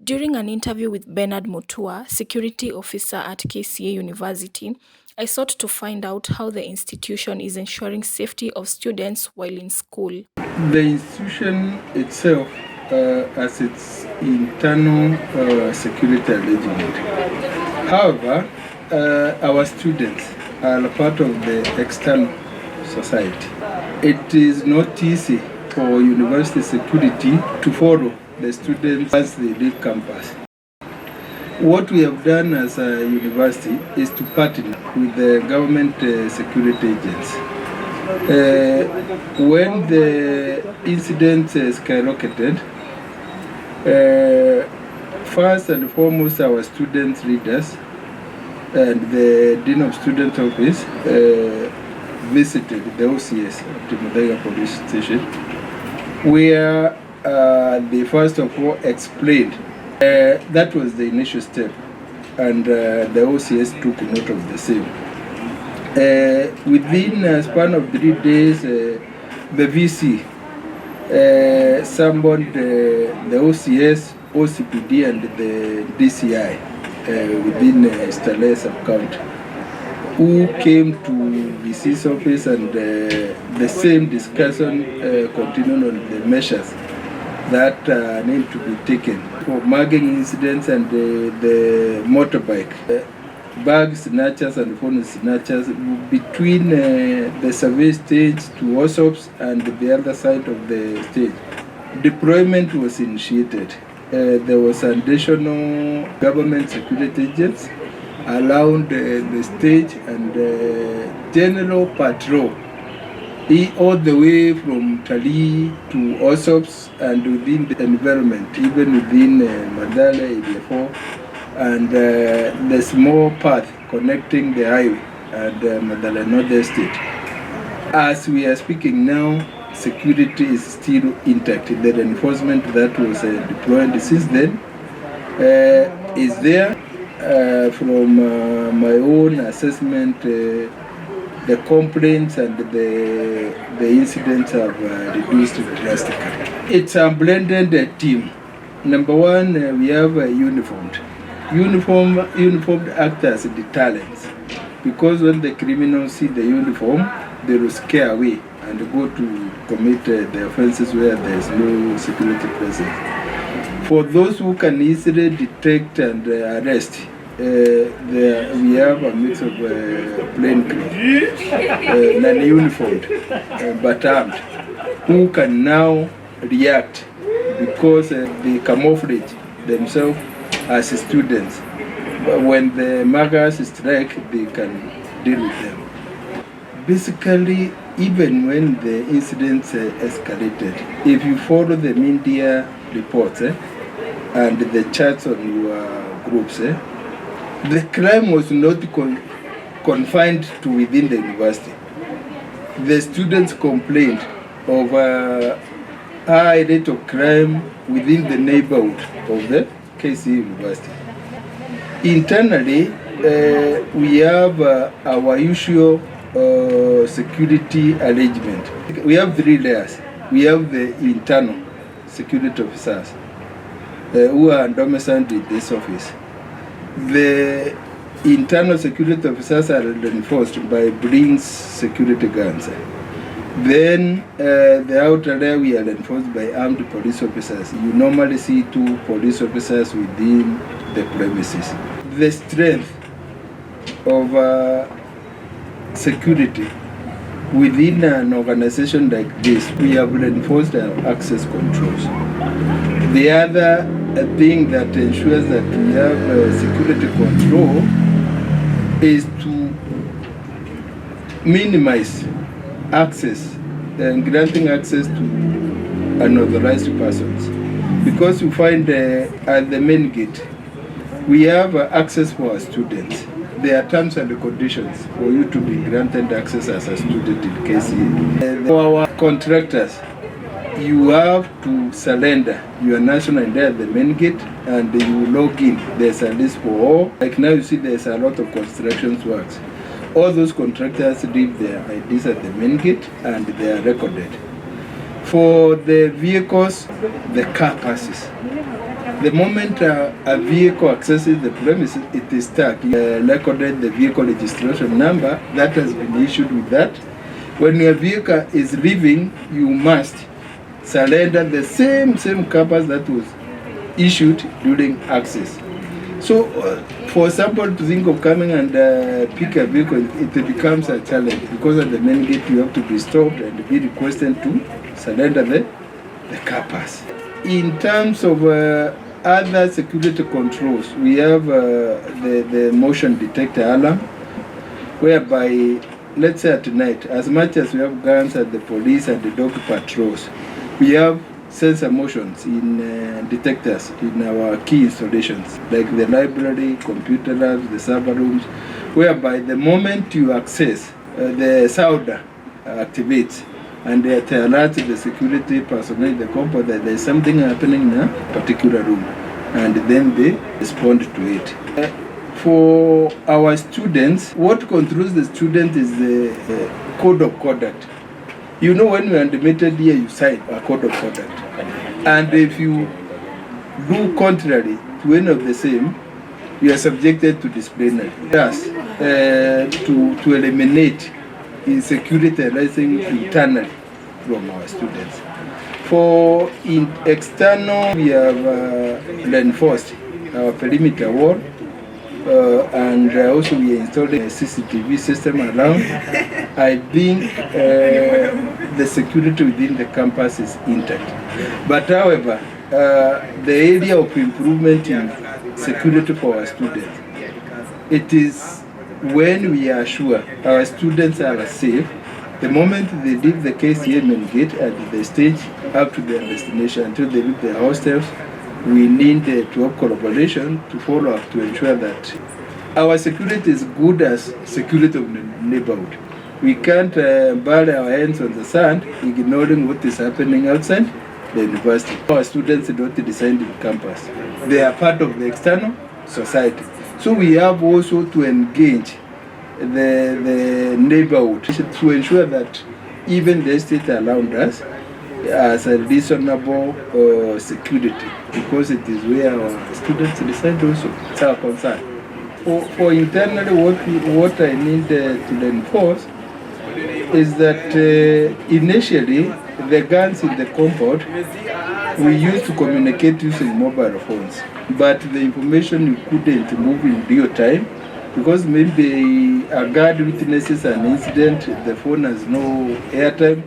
During an interview with Bernard Mutua, security officer at KCA University, I sought to find out how the institution is ensuring safety of students while in school. The institution itself has its internal security arrangement. However, our students are part of the external society. It is not easy for university security to follow the students as they leave campus. What we have done as a university is to partner with the government security agents. When the incident skyrocketed, first and foremost our student leaders and the Dean of Student Office visited the OCS, Timothy Police Station, where they first of all explained that was the initial step, and the OCS took note of the same. Within a span of 3 days, the VC summoned the OCS, OCPD, and the DCI within Stale sub-county, who came to VC's office, and the same discussion continued on the measures that need to be taken for mugging incidents and the motorbike. Bag snatchers and phone snatchers between the survey stage to WhatsApps and the other side of the stage. Deployment was initiated. There was additional government security agents around the stage and general patrol all the way from Tali to WhatsApps and within the environment, even within Madala, Area 4, and the small path connecting the highway and Madala North Estate. As we are speaking now, security is still intact. The reinforcement that was deployed since then is there. From my own assessment, the complaints and the incidents have reduced drastically. It's a blended team. Number one, we have uniformed actors, deterrents, because when the criminals see the uniform, they will scare away and go to commit the offenses where there is no security presence. For those who can easily detect and arrest, we have a mix of plain clothes, non-uniformed, but armed, who can now react because they camouflage themselves as students. But when the muggers strike, they can deal with them. Basically, even when the incidents escalated, if you follow the media reports and the chats on your groups, the crime was not confined to within the university. The students complained of a high rate of crime within the neighborhood of the KC University. Internally, we have our usual security arrangement. We have 3 layers. We have the internal security officers who are domiciled in this office. The internal security officers are reinforced by Brinks security guns. Then the outer layer we are reinforced by armed police officers. You normally see 2 police officers within the premises. The strength of security within an organization like this, we have reinforced our access controls. The other thing that ensures that we have security control is to minimize access and granting access to unauthorized persons. Because you find at the main gate, we have access for our students. There are terms and conditions for you to be granted access as a student in KCA. For our contractors, you have to surrender your national ID at the main gate and you log in. There's a list for all. Like now you see there's a lot of construction works. All those contractors leave their IDs at the main gate and they are recorded. For the vehicles, the car passes. The moment a vehicle accesses the premises, it is tagged. Recorded the vehicle registration number that has been issued with that. When your vehicle is leaving, you must surrender the same compass that was issued during access. So for someone to think of coming and pick a vehicle, it becomes a challenge because at the main gate you have to be stopped and be requested to surrender the car pass. In terms of other security controls, we have the motion detector alarm, whereby, let's say at night, as much as we have guns at the police and the dog patrols, we have sensor motions in detectors in our key installations, like the library, computer labs, the server rooms, whereby the moment you access, the sounder activates and it alerts the security personnel in the compound that there is something happening in a particular room, and then they respond to it. For our students, what controls the student is the code of conduct. You know, when you are admitted here, you sign a code of conduct. And if you do contrary to any of the same, you are subjected to disciplinary. Yes, to eliminate insecurity arising internally from our students. For external, we have reinforced our perimeter wall. And also we installed a CCTV system around. I think the security within the campus is intact. But however, the area of improvement in security for our students, it is when we are sure our students are safe, the moment they leave the KCA main gate at the stage up to their destination until they leave their hostels, we need to have collaboration to follow up to ensure that our security is good as security of the neighborhood. We can't bury our hands on the sand, ignoring what is happening outside the university. Our students don't reside in campus. They are part of the external society. So we have also to engage the neighborhood to ensure that even the estate around us as a reasonable security, because it is where our students reside also. It's our concern. For internally, what I need to reinforce is that initially the guns in the compound we used to communicate using mobile phones, but the information you couldn't move in real time because maybe a guard witnesses an incident, the phone has no airtime.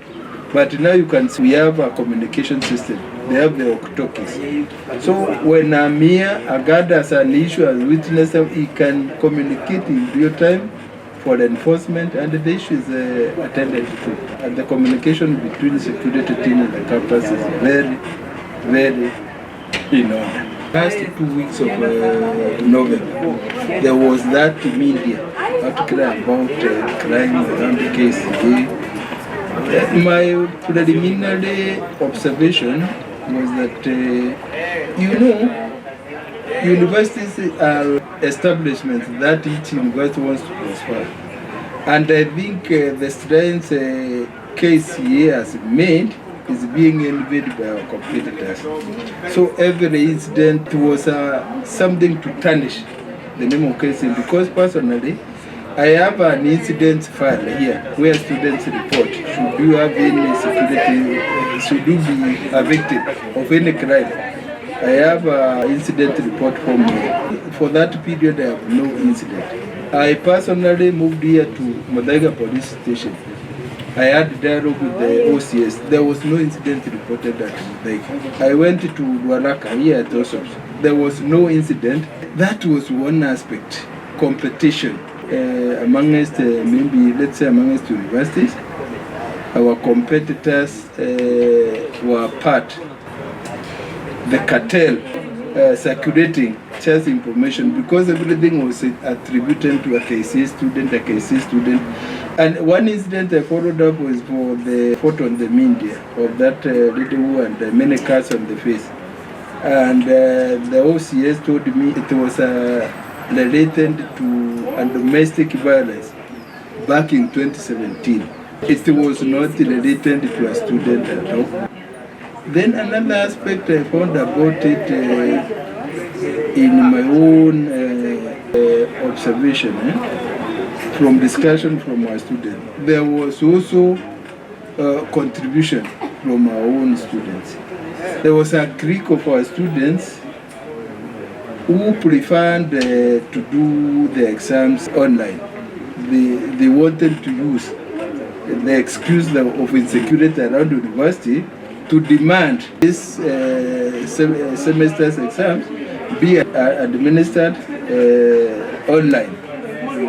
But now you can see we have a communication system. They have the walkie-talkies. So when I'm here, a guard has an issue as witness, he can communicate in real time for the enforcement, and the issue is attended to. And the communication between the security team and the campus is very, very in order. Last 2 weeks of November, there was that media article about crime around the KCA. My preliminary observation was that, universities are establishments that each university wants to prosper. And I think the strengths KCA has made is being envied by our competitors. So every incident was something to tarnish the name of KCA, because personally, I have an incident file here where students report, should you have any security, should you be a victim of any crime. I have an incident report form here. For that period, I have no incident. I personally moved here to Muthaiga Police Station. I had dialogue with the OCS. There was no incident reported at Muthaiga. I went to Lualaka here at Osops. There was no incident. That was one aspect, competition. Amongst maybe let's say amongst universities, our competitors were part the cartel circulating chess information, because everything was attributed to a KCA student. And one incident I followed up was for the photo on the media of that little and many cuts on the face, and the OCS told me it was related to domestic violence back in 2017. It was not related to a student at all. Then another aspect I found about it in my own observation, from discussion from our students, there was also contribution from our own students. There was a clique of our students who preferred to do the exams online. They wanted to use the excuse of insecurity around university to demand this semester's exams be administered online.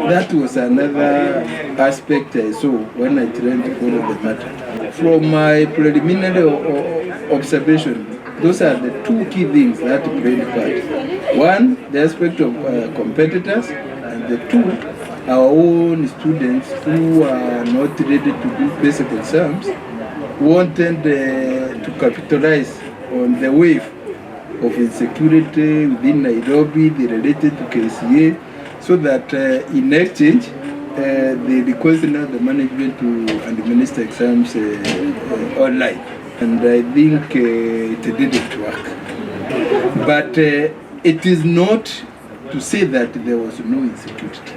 That was another aspect I saw when I tried to follow the matter. From my preliminary observation, those are the two key things that played part. One, the aspect of competitors, and the two, our own students who are not ready to do basic exams wanted to capitalize on the wave of insecurity within Nairobi, they related to KCA, so that in exchange, they requested now the management to administer exams online. And I think it didn't work. But it is not to say that there was no insecurity.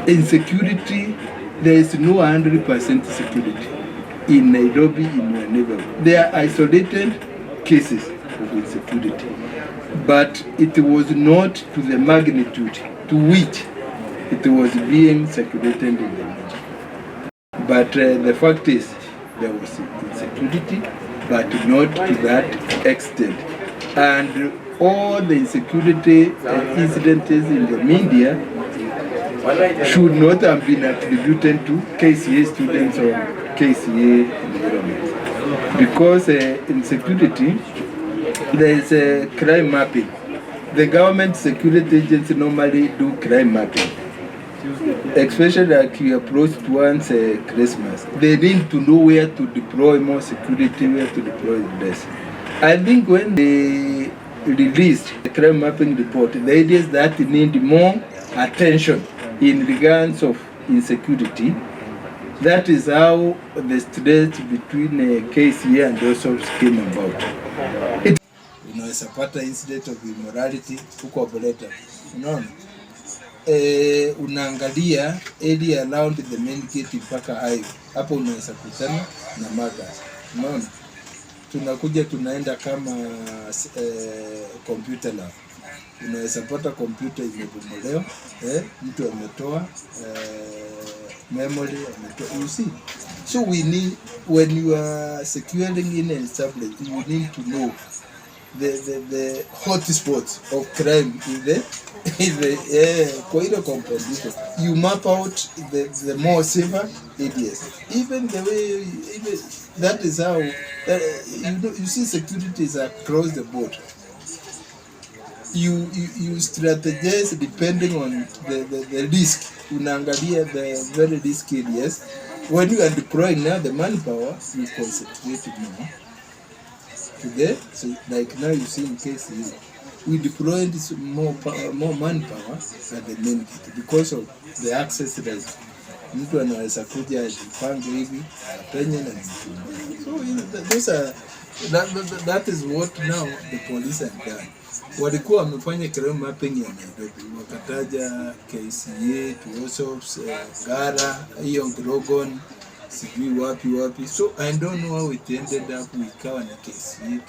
Insecurity, there is no 100% security in Nairobi, in your neighborhood. There are isolated cases of insecurity, but it was not to the magnitude to which it was being circulated in the media. But the fact is, there was insecurity, but not to that extent. And all the insecurity incidents in the media should not have been attributed to KCA students or KCA environment. Because insecurity, there is a crime mapping. The government security agencies normally do crime mapping, especially like you approach towards Christmas. They need to know where to deploy more security, where to deploy less. I think when they released the crime mapping report, the idea is that they need more attention in regards of insecurity. That is how the stress between KCA and those came about. Unaweza pata incident of immorality huko Boleta, unaona unaangalia area around the main gate mpaka highway, hapo unaweza kutana na magari, unaona tunakuja tunaenda kama computer lab, unaweza pata computer imebomolewa, mtu ametoa memory ametoa, you see. So we need, when you are securing in a tablet, you need to know the hot spots of crime in the kwa ile composition. You map out the more safer areas. Even the way, even that is how you see security is across the board. You strategize depending on the risk. Unaangalia the very risky areas. When you are deploying now the manpower, you concentrate more. Today, so like now you see in case we deployed more manpower at the main gate because of the access right. Mtu anaweza kuja ajipange hivi apenye na so that is what now the police have done. Walikuwa wamefanya crime mapping ya Nairobi, wakataja KCA, Tuosops, Gara, hiyo Grogon, sijui wapi. So I don't know how it ended up ikawa na KCA.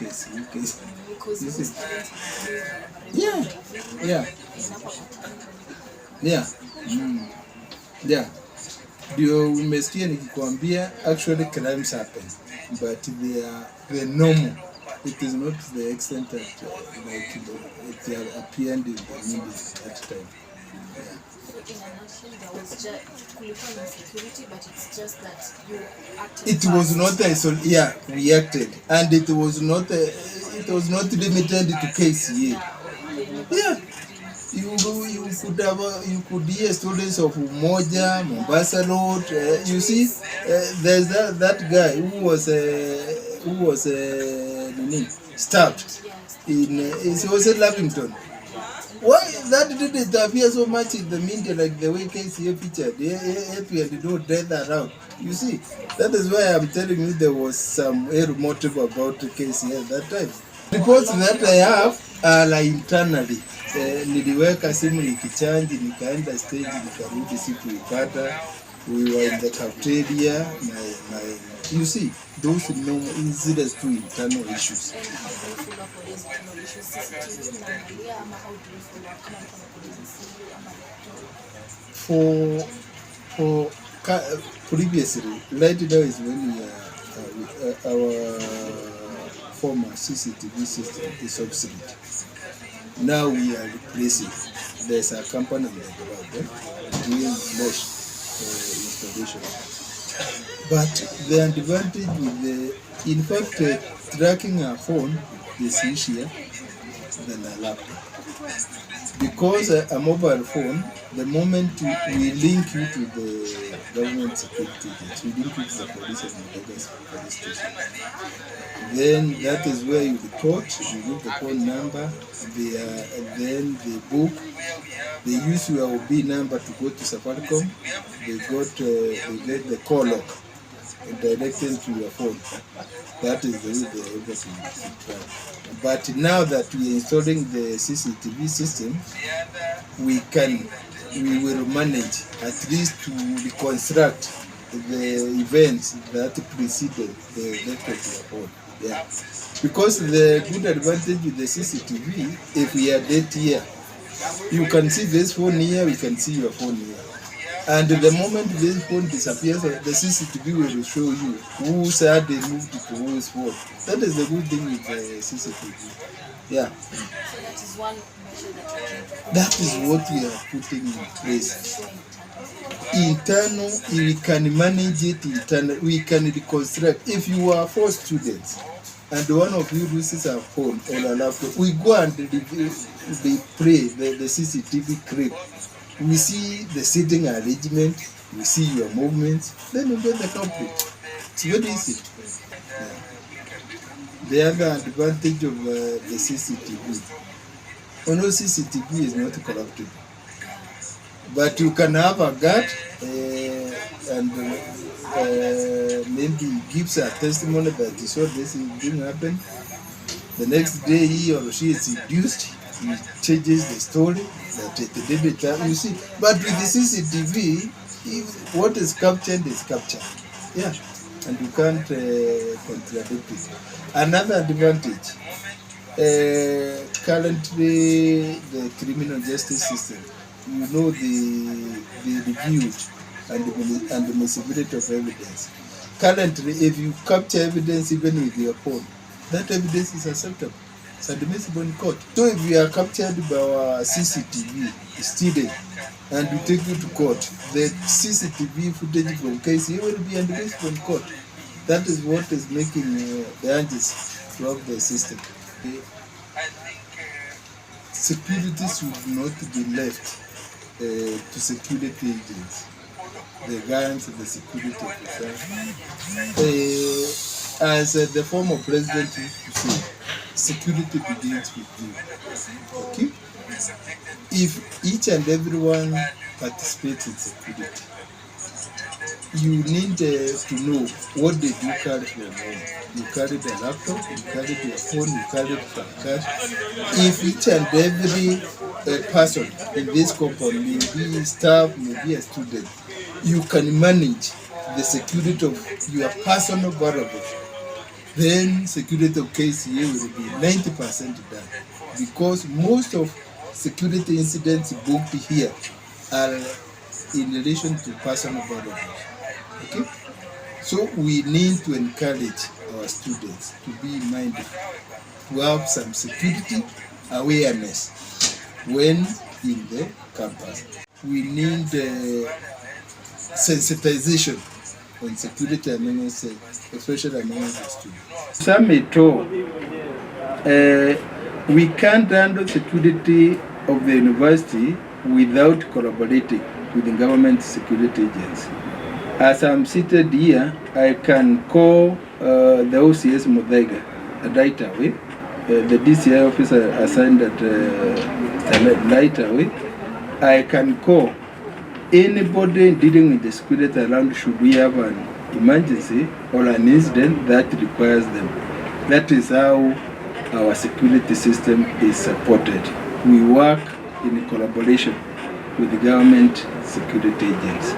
Yeah. Ndio umesikia nikikwambia actually crimes happen, but they are normal. It is not to the extent that like it appeared in the media at that time. Yeah. So in a nutshell, there was just insecurity, but it's just that you acted. It was not reacted, and it was not limited to KCA. Yeah. You could hear students of Umoja, Mombasa Road. You see, there's that guy who was stabbed in. It was at Lavington. Why that didn't appear so much in the media like the way KCA featured. Happy and no death around. You see, that is why I'm telling you there was some air motive about KCA at that time. Reports that I have are internally. Niliweka simu nikichanji, nikaenda stage, nikarudi sikuipata. We were in the cafeteria. You see, those normal incidents to internal issues. And how do you follow up on those internal issues? CCTV mnaangalia ama how do you follow up kama mtu anakuuliza simu ama previously, right now is when our former CCTV system is obsolete. Now we are replacing. There's a company in the ground doing mesh installation. But the advantage with in fact, tracking a phone is easier than a laptop. Because a mobile phone, the moment we link you to the government security agents, we link you to the police and the police station. Then that is where you report, you give the phone number, then the book. They use your OB number to go to Safaricom. They get the call log directed to your phone. That is the way they are able to track. But now that we are installing the CCTV system, we will manage at least to reconstruct the events that preceded the death of your phone. Yeah. Because the good advantage with the CCTV, if we are dead here, you can see this phone here, we can see your phone here. And the moment this phone disappears, the CCTV will show you who said they moved to whose phone. That is the good thing with the CCTV. Yeah. so that is one measure that you're trying to put That is what we are putting in place. Internal, we can manage it internal, we can reconstruct. If you are 4 students and one of you loses a phone or a laptop, we go and they play the CCTV clip. We see the sitting arrangement, we see your movements, then we get the culprit. It's very easy. Yeah. The other advantage of the CCTV, although CCTV is not corruptible, but you can have a guard and maybe he gives a testimony that he saw this thing happen. The next day he or she is induced, he changes the story that it didn't happen. You see, but with the CCTV, what is captured is captured. Yeah, and you can't contradict it. Another advantage, currently the criminal justice system, you know, the reviewed and the miscibility of evidence. Currently, if you capture evidence even with your phone, that evidence is acceptable. It's admissible in court. So if you are captured by our CCTV student and we take you to court, the CCTV footage from case will be admissible in court. That is what is making the angels throughout the system. Security should not be left to security agents, the guards and the security officers. As the former president used to say, security begins with you. Okay? If each and everyone participates in security, you need to know what they do carry from home. You carry the laptop, you carry your phone, you carry some cash. If each and every person in this company, maybe staff, maybe a student, you can manage the security of your personal variables, then security of KCA will be 90% done. Because most of security incidents booked here are in relation to personal variables. Okay? So we need to encourage our students to be mindful, to have some security awareness when in the campus. We need sensitization on security amongst, especially amongst the students. Some may talk, we can't handle security of the university without collaborating with the government security agency. As I'm seated here, I can call the OCS Muthaiga right away the DCI officer assigned at Light Away, I can call anybody dealing with the security around should we have an emergency or an incident that requires them. That is how our security system is supported. We work in collaboration with the government security agents.